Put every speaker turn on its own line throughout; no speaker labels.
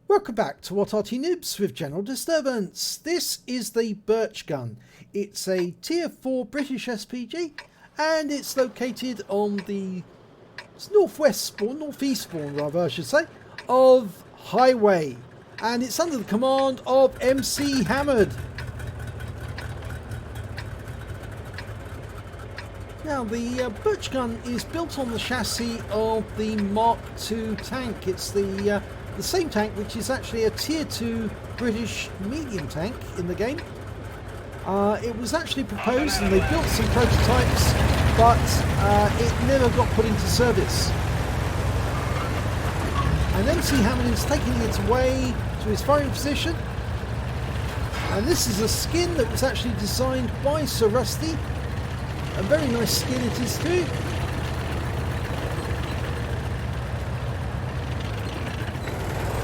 Welcome back to What Arty Noobs with General Disturbance. This is the Birch Gun. It's a tier 4 British SPG and it's located on the northeast spawn rather I should say, of Highway, and it's under the command of MCHammereD. Now the Birch Gun is built on the chassis of the Mark II tank. It's the same tank which is actually a tier 2 British medium tank in the game. It was actually proposed and they built some prototypes, but it never got put into service. And MCHammereD is taking it away to his firing position. And this is a skin that was actually designed by Sir Rusty. A very nice skin it is too.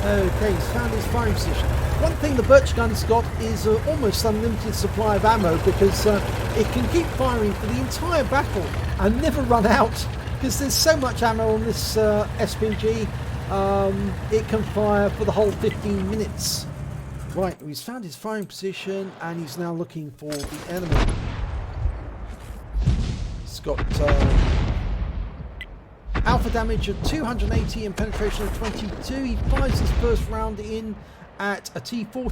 Okay, he's found his firing position. One thing the Birch Gun's got is almost unlimited supply of ammo, because it can keep firing for the entire battle and never run out, because there's so much ammo on this SPG. It can fire for the whole 15 minutes. Right, he's found his firing position and he's now looking for the enemy. He's got alpha damage of 280 and penetration of 22. He fires his first round in at a T40.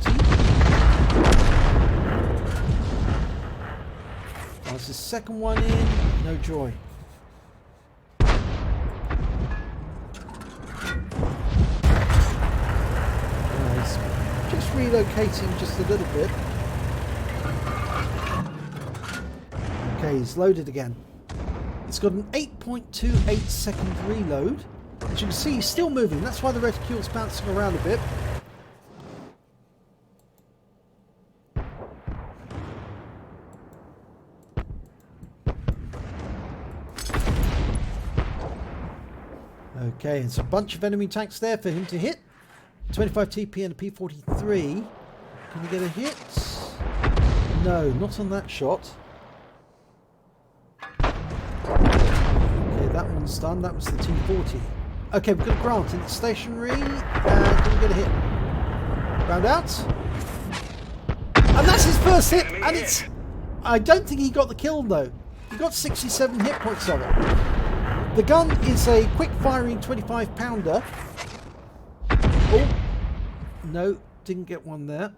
Fires his second one in. No joy. He's just relocating just a little bit. Okay, he's loaded again. It's got an 8.28 second reload. As you can see, he's still moving. That's why the reticule's bouncing around a bit. Okay, it's a bunch of enemy tanks there for him to hit. 25 TP and a P43. Can we get a hit? No, not on that shot. That one's done. That was the T40. Okay, we've got a Grant and it's stationary. And can we get a hit? Round out. And that's his first hit. And it's... I don't think he got the kill though. He got 67 hit points on it. The gun is a quick firing 25 pounder. Oh. No, didn't get one there.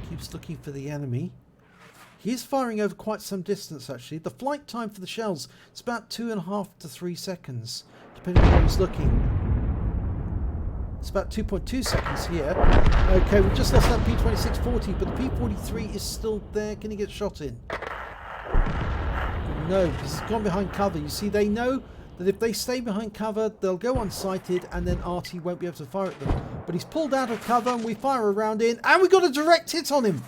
Keeps looking for the enemy. He is firing over quite some distance actually. The flight time for the shells is about 2.5 to 3 seconds, depending on where he's looking. It's about 2.2 seconds here. Okay, we've just lost that P2640, but the P43 is still there. Can he get shot in? No, because he's gone behind cover. You see, they know that if they stay behind cover, they'll go unsighted and then Arty won't be able to fire at them. But he's pulled out of cover and we fire a round in and we got a direct hit on him.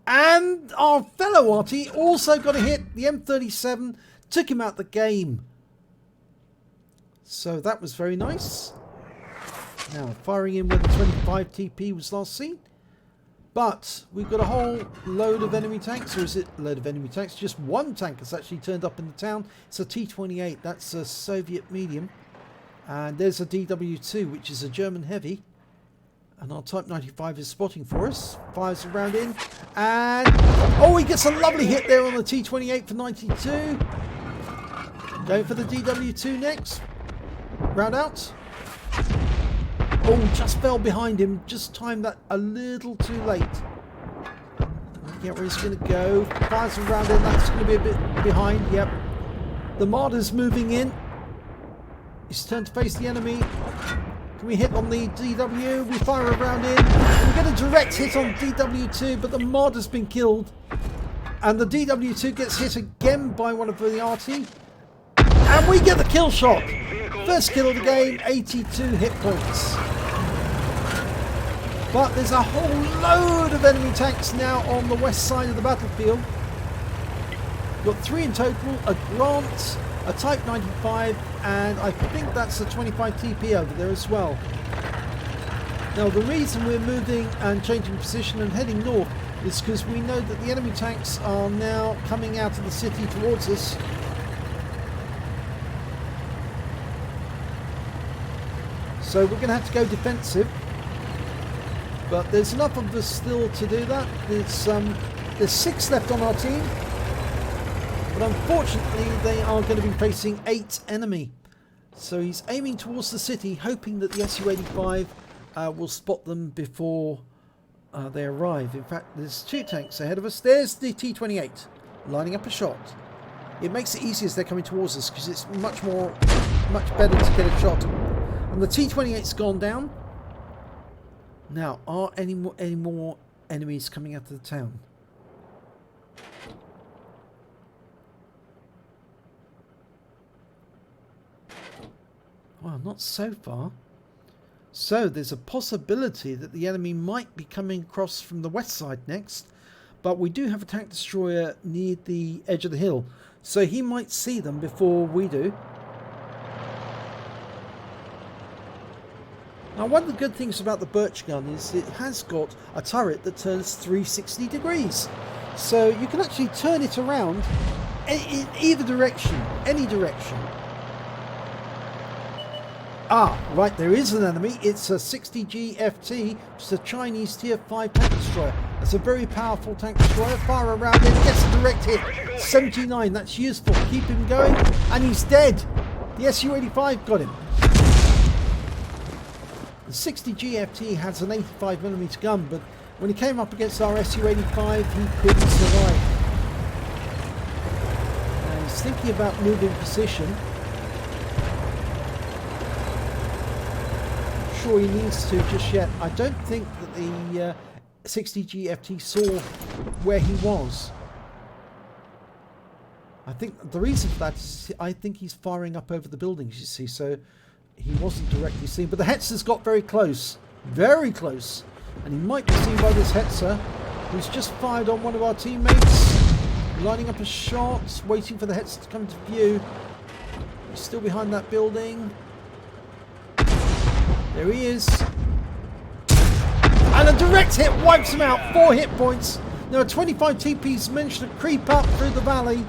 And our fellow Arty also got a hit. The M37 took him out the game. So that was very nice. Now firing in where the 25 TP was last seen. But we've got a whole load of enemy tanks. Or is it a load of enemy tanks? Just one tank has actually turned up in the town. It's a T28. That's a Soviet medium. And there's a DW2, which is a German heavy. And our Type 95 is spotting for us. Fires a round in. And... oh, he gets a lovely hit there on the T28 for 92. Going for the DW2 next. Round out. Oh, just fell behind him. Just timed that a little too late. Get where he's going to go. Fires a round in. That's going to be a bit behind. Yep. The Marder's moving in. He's turned to face the enemy. Can we hit on the DW? We fire a round in. We get a direct hit on DW2, but the mod has been killed. And the DW2 gets hit again by one of the Arty. And we get the kill shot. First kill of the game, 82 hit points. But there's a whole load of enemy tanks now on the west side of the battlefield. Got 3 in total, a Grant, a Type 95, and I think that's a 25 TP over there as well. Now the reason we're moving and changing position and heading north is because we know that the enemy tanks are now coming out of the city towards us. So we're going to have to go defensive. But there's enough of us still to do that. There's 6 left on our team. But unfortunately, they are going to be facing 8 enemy. So he's aiming towards the city, hoping that the Su-85 will spot them before they arrive. In fact, there's 2 tanks ahead of us. There's the T-28 lining up a shot. It makes it easier as they're coming towards us because it's much better to get a shot. And the T-28's gone down. Now, are any more enemies coming out of the town? Well, not so far. So there's a possibility that the enemy might be coming across from the west side next. But we do have a tank destroyer near the edge of the hill. So he might see them before we do. Now, one of the good things about the Birch Gun is it has got a turret that turns 360 degrees. So you can actually turn it around in either direction, any direction. Ah, right, there is an enemy. It's a 60G FT, which is a Chinese tier 5 tank destroyer. That's a very powerful tank destroyer. Fire around it, gets a direct hit. 79, that's useful. Keep him going, and he's dead. The Su-85 got him. The 60G FT has an 85mm gun, but when he came up against our Su-85, he couldn't survive. Now he's thinking about moving position. Sure he needs to just yet. I don't think that the 60G FT saw where he was. I think the reason for that is I think he's firing up over the buildings, you see, so he wasn't directly seen. But the Hetzer's got very close, and he might be seen by this Hetzer, who's just fired on one of our teammates, lining up a shot, waiting for the Hetzer to come to view. He's still behind that building. There he is. And a direct hit wipes him out. 4 hit points. Now 25 TP's managed to creep up through the valley.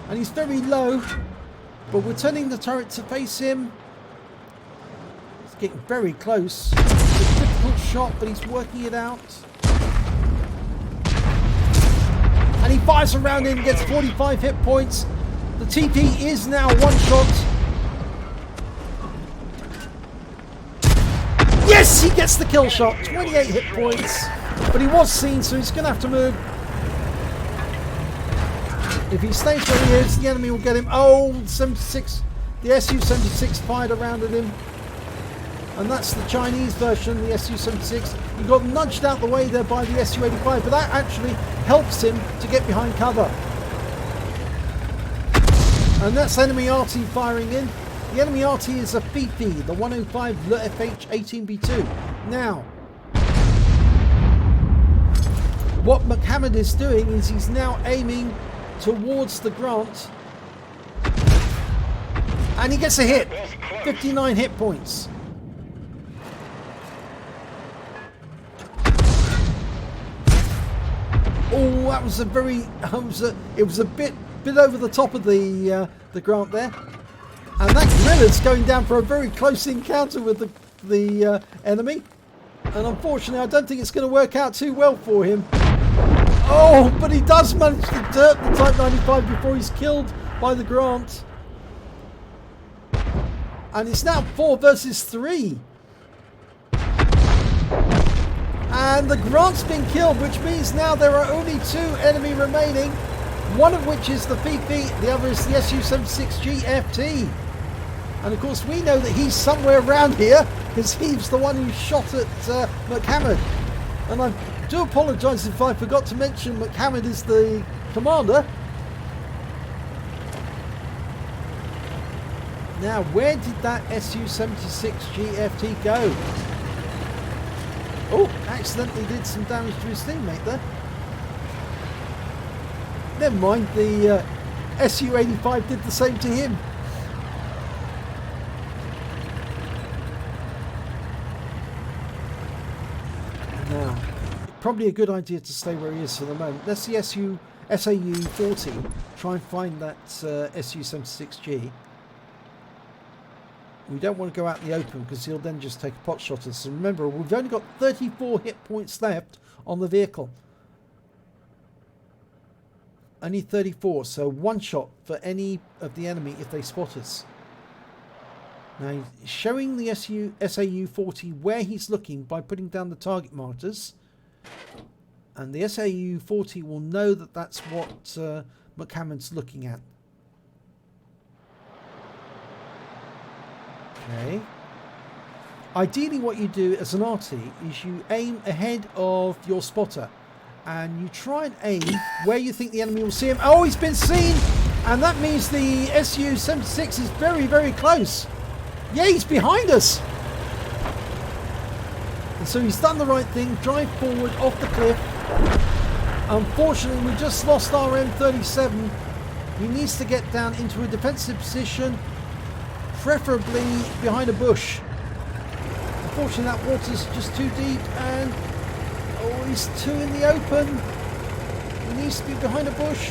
And he's very low. But we're turning the turret to face him. He's getting very close. It's a difficult shot, but he's working it out. And he fires around him and gets 45 hit points. The TP is now one shot. Yes, he gets the kill shot. 28 hit points. But he was seen, so he's going to have to move. If he stays where he is, the enemy will get him. Oh, 76. The Su-76 fired around at him. And that's the Chinese version, the Su-76. He got nudged out the way there by the Su-85, but that actually helps him to get behind cover. And that's enemy Arty firing in. The enemy Arty is a Fifi, the 105 FH18B2. Now, what MCHammereD is doing is he's now aiming towards the Grant. And he gets a hit. 59 hit points. Oh, that was a very... it was a bit over the top of the Grant there. And that Gorilla's going down for a very close encounter with the enemy. And unfortunately, I don't think it's going to work out too well for him. Oh, but he does manage to dirt the Type 95 before he's killed by the Grant. And it's now 4 versus 3. And the Grant's been killed, which means now there are only 2 enemy remaining. One of which is the Fifi, the other is the Su-76G FT. And of course we know that he's somewhere around here because he's the one who shot at MCHammereD. And I do apologise if I forgot to mention MCHammereD is the commander. Now, where did that Su-76G FT go? Oh, accidentally did some damage to his teammate there. Never mind, the Su-85 did the same to him. Now, probably a good idea to stay where he is for the moment. Let's see SAU-40. Try and find that Su-76G. We don't want to go out in the open because he'll then just take a pot shot at us. And remember, we've only got 34 hit points left on the vehicle. Only 34, so one shot for any of the enemy if they spot us. Now he's showing the SAU-40 where he's looking by putting down the target markers. And the SAU-40 will know that that's what MCHammereD's looking at. Okay. Ideally what you do as an Arty is you aim ahead of your spotter. And you try and aim where you think the enemy will see him. Oh, he's been seen! And that means the SU-76 is very, very close. Yeah, he's behind us! And so he's done the right thing. Drive forward off the cliff. Unfortunately, we just lost our M37. He needs to get down into a defensive position, preferably behind a bush. Unfortunately, that water's just too deep, and oh, he's too in the open. He needs to be behind a bush.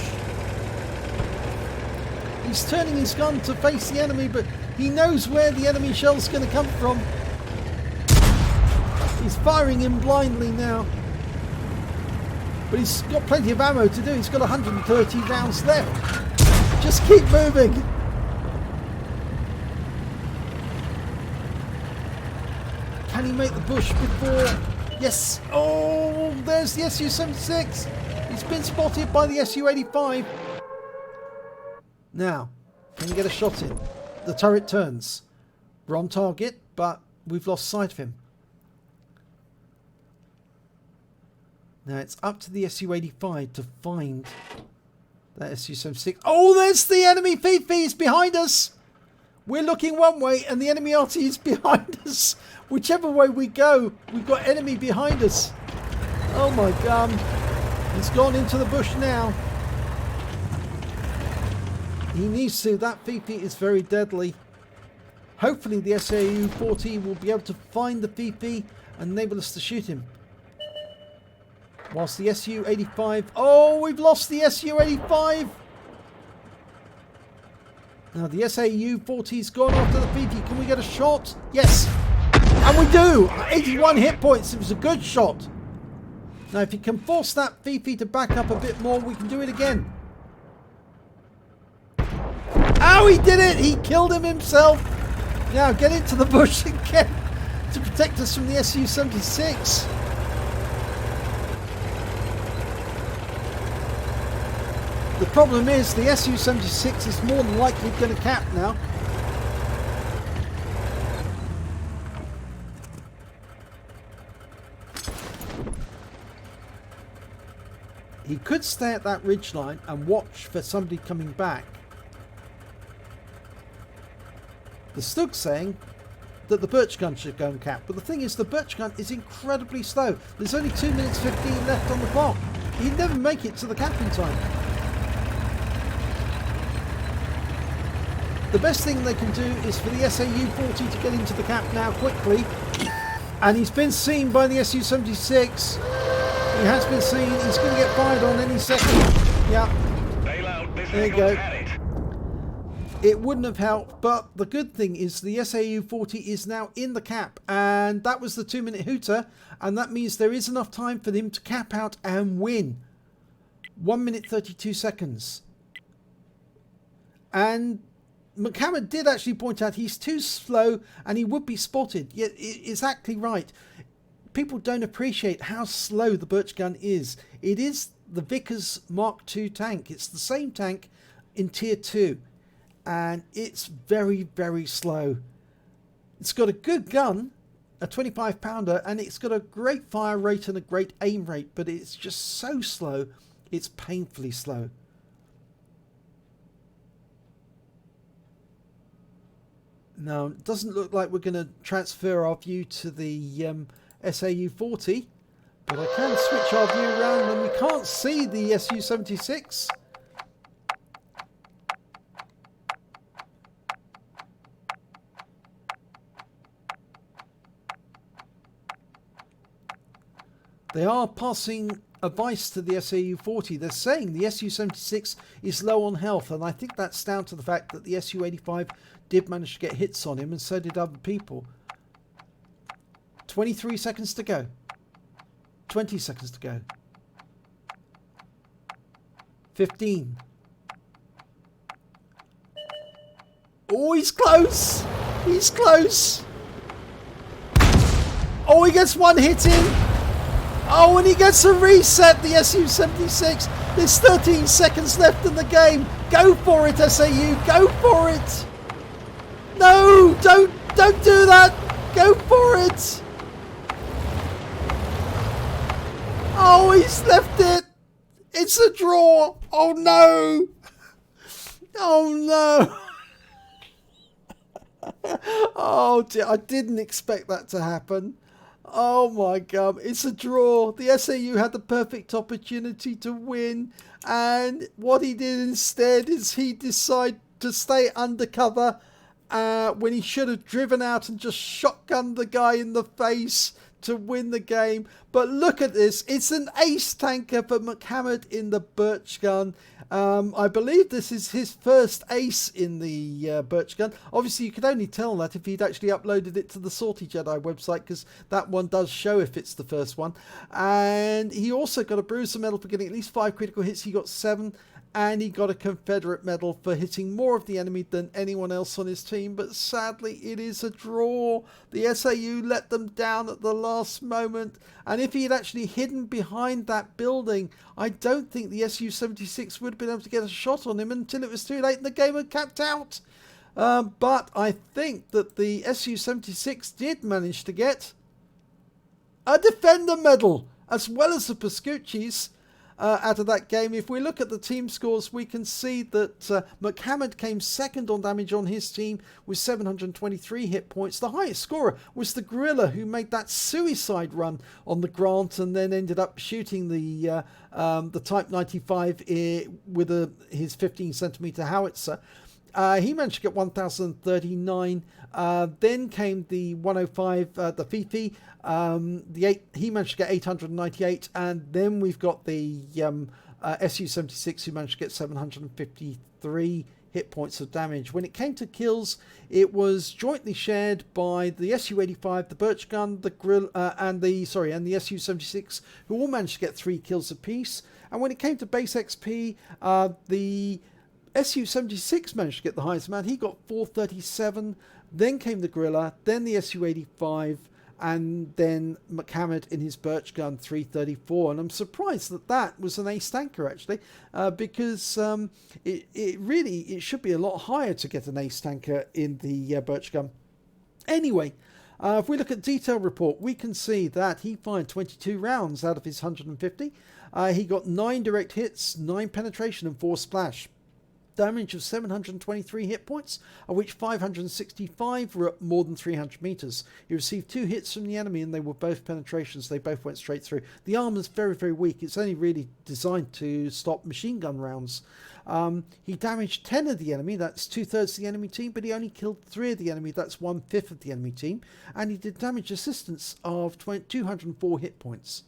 He's turning his gun to face the enemy, but he knows where the enemy shell's going to come from. He's firing him blindly now. But he's got plenty of ammo to do. He's got 130 rounds left. Just keep moving. Can he make the bush before? Yes. Oh, there's the SU-76. He's been spotted by the SU-85. Now, can you get a shot in? The turret turns. We're on target, but we've lost sight of him. Now it's up to the SU-85 to find that SU-76. Oh, there's the enemy Fifi. He's behind us. We're looking one way and the enemy Arty is behind us. Whichever way we go, we've got enemy behind us. Oh my God. He's gone into the bush now. He needs to. That Fifi is very deadly. Hopefully the SAU-40 will be able to find the Fifi and enable us to shoot him. Whilst the SU-85... Oh, we've lost the SU-85! Now the SAU-40's gone after the Fifi. Can we get a shot? Yes! And we do! 81 hit points. It was a good shot. Now if you can force that Fifi to back up a bit more, we can do it again. Oh, he did it! He killed him himself! Now get into the bush again to protect us from the SU-76. The problem is the SU-76 is more than likely going to cap now. He could stay at that ridgeline and watch for somebody coming back. The Stug's saying that the Birch Gun should go and cap, but the thing is the Birch Gun is incredibly slow. There's only 2 minutes 15 left on the clock. He'd never make it to the capping time. The best thing they can do is for the SAU-40 to get into the cap now quickly. And he's been seen by the SU-76. He has been seen. He's going to get fired on any second. Yeah. There you go. It wouldn't have helped, but the good thing is the SAU-40 is now in the cap. And that was the 2-minute hooter. And that means there is enough time for him to cap out and win. 1 minute 32 seconds. And MCHammereD did actually point out he's too slow and he would be spotted. Yeah, exactly right. People don't appreciate how slow the Birch Gun is. It is the Vickers Mark II tank. It's the same tank in Tier 2. And it's very, very slow. It's got a good gun, a 25 pounder, and it's got a great fire rate and a great aim rate. But it's just so slow. It's painfully slow. Now, it doesn't look like we're going to transfer our view to the SAU-40, but I can switch our view around and we can't see the SU-76. They are passing advice to the SAU-40. They're saying the SU-76 is low on health, and I think that's down to the fact that the SU-85 did manage to get hits on him, and so did other people. 23 seconds to go. 20 seconds to go. 15. Oh, he's close. He's close. Oh, he gets one hit in. Oh, and he gets a reset, the SU-76. There's 13 seconds left in the game. Go for it, SAU. Go for it. No, don't do that. Go for it. Oh, he's left it. It's a draw. Oh, no. Oh, no. Oh, dear. I didn't expect that to happen. Oh, my God. It's a draw. The SAU had the perfect opportunity to win. And what he did instead is he decided to stay undercover when he should have driven out and just shotgunned the guy in the face to win the game. But look at this. It's an ace tanker for MCHammereD in the Birch Gun. I believe this is his first ace in the Birch Gun. Obviously, you could only tell that if he'd actually uploaded it to the Salty Jedi website, because that one does show if it's the first one. And he also got a Bruiser medal for getting at least 5 critical hits. He got 7. And he got a Confederate medal for hitting more of the enemy than anyone else on his team. But sadly, it is a draw. The SAU let them down at the last moment. And if he had actually hidden behind that building, I don't think the SU-76 would have been able to get a shot on him until it was too late and the game had capped out. But I think that the SU-76 did manage to get a Defender medal, as well as the Pascucci's. Out of that game. If we look at the team scores, we can see that MCHammereD came second on damage on his team with 723 hit points. The highest scorer was the Gorilla, who made that suicide run on the Grant and then ended up shooting the Type 95 with his 15cm howitzer. He managed to get 1,039. Then came the 105, the Fifi. He managed to get 898. And then we've got the SU-76, who managed to get 753 hit points of damage. When it came to kills, it was jointly shared by the SU-85, the Birch Gun, the Grill, and the SU-76, who all managed to get 3 kills apiece. And when it came to base XP, the SU-76 managed to get the highest amount. He got 437. Then came the Gorilla, then the SU-85, and then MCHammereD in his Birch Gun 334. And I'm surprised that that was an ace tanker, actually, because it should be a lot higher to get an ace tanker in the Birch Gun. Anyway, if we look at detail report, we can see that he fired 22 rounds out of his 150. He got 9 direct hits, 9 penetration, and 4 splash. Damage of 723 hit points, of which 565 were at more than 300 meters. He received 2 hits from the enemy, and they were both penetrations. They both went straight through. The armor's very, very weak. It's only really designed to stop machine gun rounds. He damaged 10 of the enemy. That's 2/3 of the enemy team, but he only killed 3 of the enemy. That's 1/5 of the enemy team. And he did damage assistance of 204 hit points.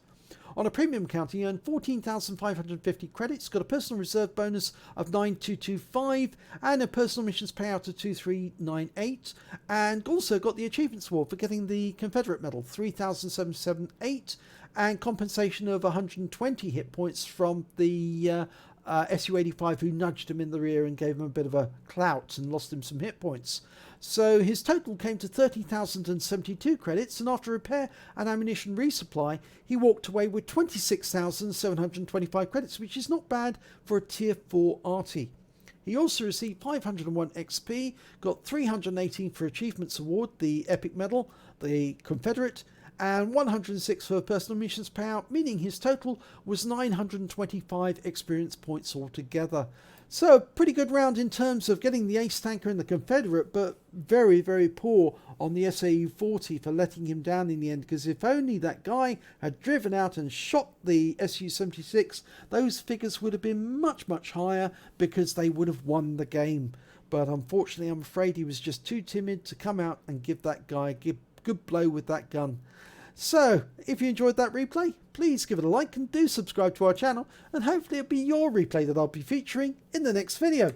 On a premium count, he earned 14,550 credits, got a personal reserve bonus of 9,225, and a personal missions payout of 2,398, and also got the Achievements Award for getting the Confederate medal, 3,778, and compensation of 120 hit points from the SU-85, who nudged him in the rear and gave him a bit of a clout and lost him some hit points. So his total came to 30,072 credits, and after repair and ammunition resupply, he walked away with 26,725 credits, which is not bad for a Tier 4 Arty. He also received 501 XP, got 318 for Achievements Award, the Epic Medal, the Confederate, and 106 for personal missions payout, meaning his total was 925 experience points altogether. So, pretty good round in terms of getting the Ace Tanker and the Confederate, but very, very poor on the SAU-40 for letting him down in the end, because if only that guy had driven out and shot the SU-76, those figures would have been much, much higher, because they would have won the game. But unfortunately, I'm afraid he was just too timid to come out and give that guy a good blow with that gun. So, if you enjoyed that replay, please give it a like and do subscribe to our channel, and hopefully it'll be your replay that I'll be featuring in the next video.